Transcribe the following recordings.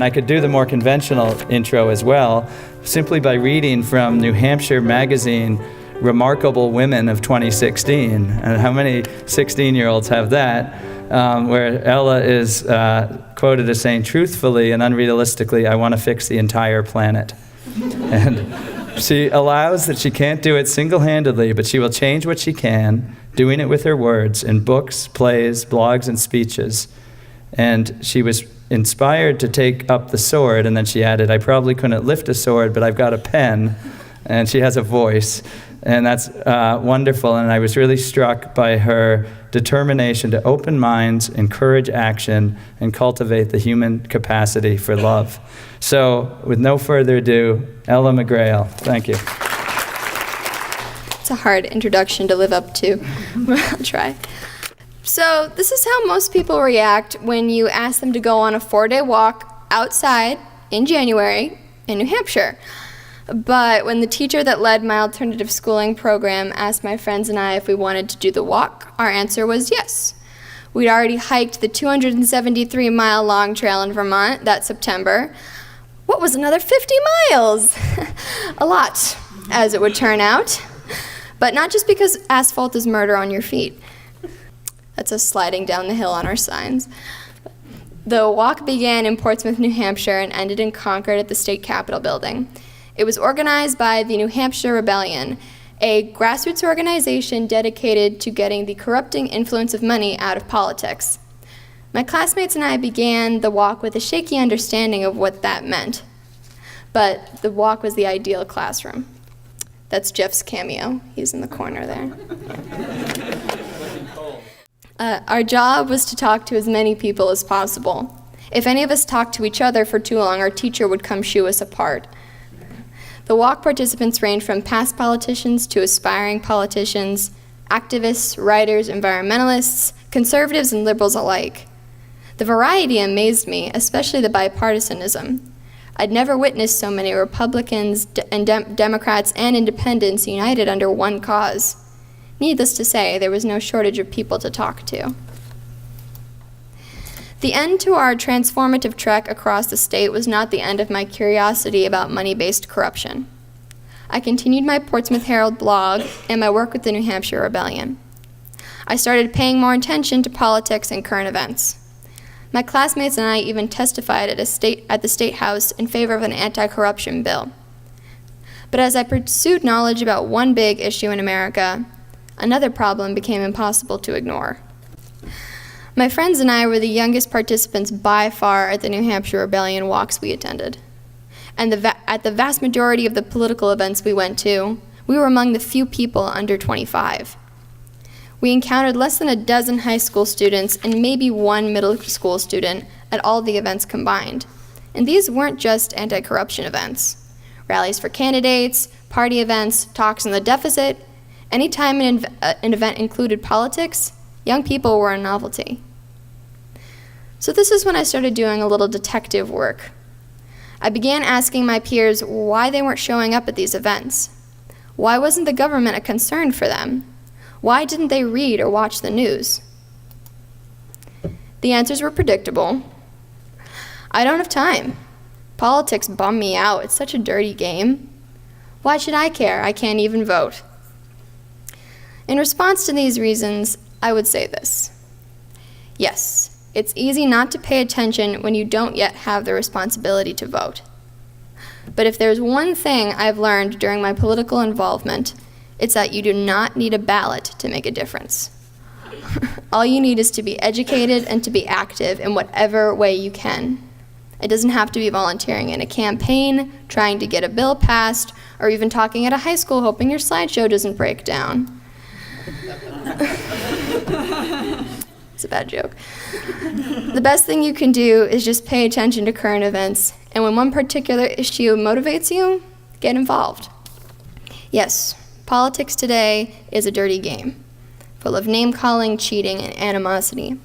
And I could do the more conventional intro as well, simply by reading from New Hampshire Magazine, Remarkable Women of 2016. And how many 16-year-olds have that? Where Ella is quoted as saying, truthfully and unrealistically, I want to fix the entire planet. And she allows that she can't do it single-handedly, but she will change what she can, doing it with her words in books, plays, blogs, and speeches. And she was inspired to take up the sword, and then she added, I probably couldn't lift a sword, but I've got a pen, and she has a voice. And that's wonderful, and I was really struck by her determination to open minds, encourage action, and cultivate the human capacity for love. So, with no further ado, Ella McGrail. Thank you. It's a hard introduction to live up to. I'll try. So, this is how most people react when you ask them to go on a 4-day walk outside in January in New Hampshire. But when the teacher that led my alternative schooling program asked my friends and I if we wanted to do the walk, our answer was yes. We'd already hiked the 273-mile-long trail in Vermont that September. What was another 50 miles? A lot, as it would turn out. But not just because asphalt is murder on your feet. That's us sliding down the hill on our signs. The walk began in Portsmouth, New Hampshire, and ended in Concord at the state capitol building. It was organized by the New Hampshire Rebellion, a grassroots organization dedicated to getting the corrupting influence of money out of politics. My classmates and I began the walk with a shaky understanding of what that meant. But the walk was the ideal classroom. That's Jeff's cameo. He's in the corner there. Our job was to talk to as many people as possible. If any of us talked to each other for too long, our teacher would come shoo us apart. The walk participants ranged from past politicians to aspiring politicians, activists, writers, environmentalists, conservatives, and liberals alike. The variety amazed me, especially the bipartisanism. I'd never witnessed so many Republicans and Democrats and independents united under one cause. Needless to say, there was no shortage of people to talk to. The end to our transformative trek across the state was not the end of my curiosity about money-based corruption. I continued my Portsmouth Herald blog and my work with the New Hampshire Rebellion. I started paying more attention to politics and current events. My classmates and I even testified at the State House in favor of an anti-corruption bill. But as I pursued knowledge about one big issue in America, another problem became impossible to ignore. My friends and I were the youngest participants by far at the New Hampshire Rebellion walks we attended. And at the vast majority of the political events we went to, we were among the few people under 25. We encountered less than a dozen high school students and maybe one middle school student at all the events combined. And these weren't just anti-corruption events. Rallies for candidates, party events, talks on the deficit. Anytime an event included politics, young people were a novelty. So this is when I started doing a little detective work. I began asking my peers why they weren't showing up at these events. Why wasn't the government a concern for them? Why didn't they read or watch the news? The answers were predictable. I don't have time. Politics bum me out. It's such a dirty game. Why should I care? I can't even vote. In response to these reasons, I would say this. Yes, it's easy not to pay attention when you don't yet have the responsibility to vote. But if there's one thing I've learned during my political involvement, it's that you do not need a ballot to make a difference. All you need is to be educated and to be active in whatever way you can. It doesn't have to be volunteering in a campaign, trying to get a bill passed, or even talking at a high school hoping your slideshow doesn't break down. It's a bad joke. The best thing you can do is just pay attention to current events, and when one particular issue motivates you, get involved. Yes, politics today is a dirty game, full of name-calling, cheating, and animosity.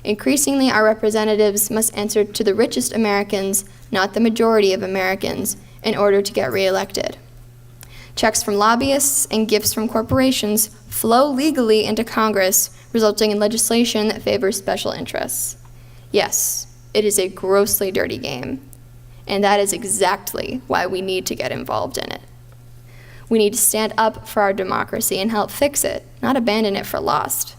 Increasingly, our representatives must answer to the richest Americans, not the majority of Americans, in order to get reelected. Checks from lobbyists and gifts from corporations flow legally into Congress, resulting in legislation that favors special interests. Yes, It is a grossly dirty game, and that is exactly why we need to get involved in it. We need to stand up for our democracy and help fix it, not abandon it for lost.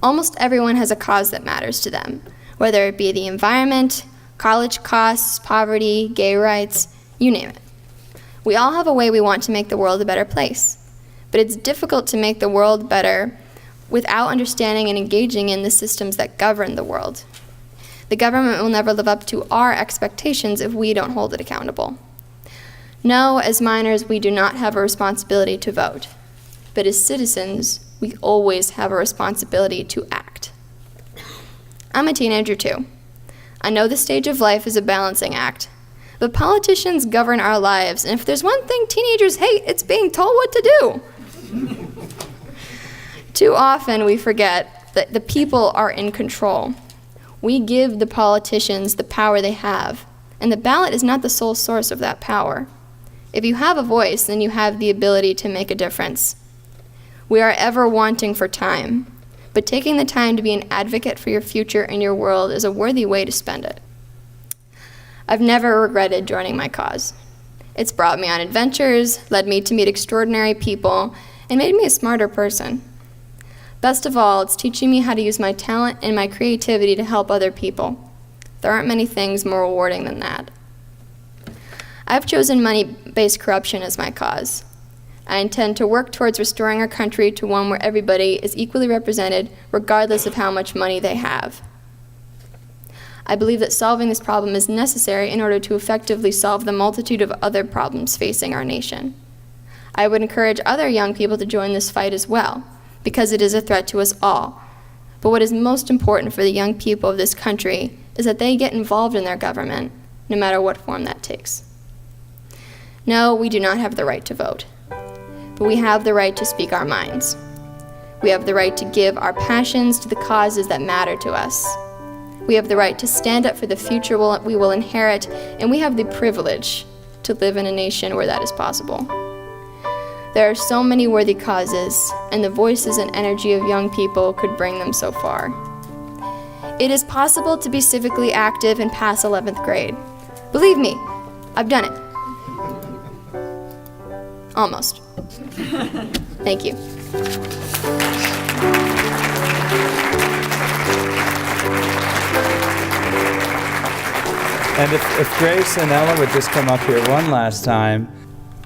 Almost everyone has a cause that matters to them, whether it be the environment, college costs, poverty, gay rights, you name it. We all have a way we want to make the world a better place, but it's difficult to make the world better without understanding and engaging in the systems that govern the world. The government will never live up to our expectations if we don't hold it accountable. No, as minors, we do not have a responsibility to vote, but as citizens, we always have a responsibility to act. I'm a teenager too. I know the stage of life is a balancing act, but politicians govern our lives, and if there's one thing teenagers hate, it's being told what to do. Too often we forget that the people are in control. We give the politicians the power they have, and the ballot is not the sole source of that power. If you have a voice, then you have the ability to make a difference. We are ever wanting for time, but taking the time to be an advocate for your future and your world is a worthy way to spend it. I've never regretted joining my cause. It's brought me on adventures, led me to meet extraordinary people, and made me a smarter person. Best of all, it's teaching me how to use my talent and my creativity to help other people. There aren't many things more rewarding than that. I've chosen money-based corruption as my cause. I intend to work towards restoring our country to one where everybody is equally represented, regardless of how much money they have. I believe that solving this problem is necessary in order to effectively solve the multitude of other problems facing our nation. I would encourage other young people to join this fight as well, because it is a threat to us all. But what is most important for the young people of this country is that they get involved in their government, no matter what form that takes. No, we do not have the right to vote, but we have the right to speak our minds. We have the right to give our passions to the causes that matter to us. We have the right to stand up for the future we will inherit, and we have the privilege to live in a nation where that is possible. There are so many worthy causes, and the voices and energy of young people could bring them so far. It is possible to be civically active and pass 11th grade. Believe me, I've done it. Almost. Thank you. And if Grace and Ella would just come up here one last time,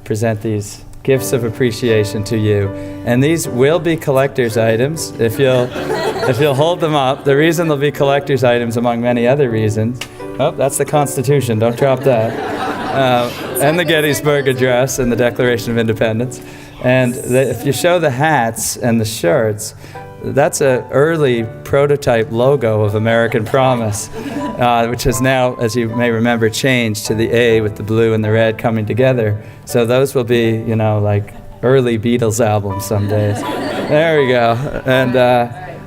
present these gifts of appreciation to you. And these will be collector's items if you'll hold them up. The reason they'll be collector's items, among many other reasons, oh, that's the Constitution, don't drop that. And the Gettysburg Address and the Declaration of Independence. And if you show the hats and the shirts, that's an early prototype logo of American Promise, which has now, as you may remember, changed to the A with the blue and the red coming together. So those will be, like early Beatles albums some days. There we go.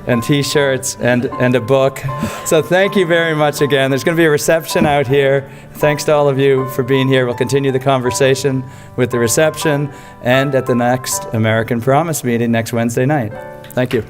And T-shirts and a book. So thank you very much again. There's going to be a reception out here. Thanks to all of you for being here. We'll continue the conversation with the reception and at the next American Promise meeting next Wednesday night. Thank you.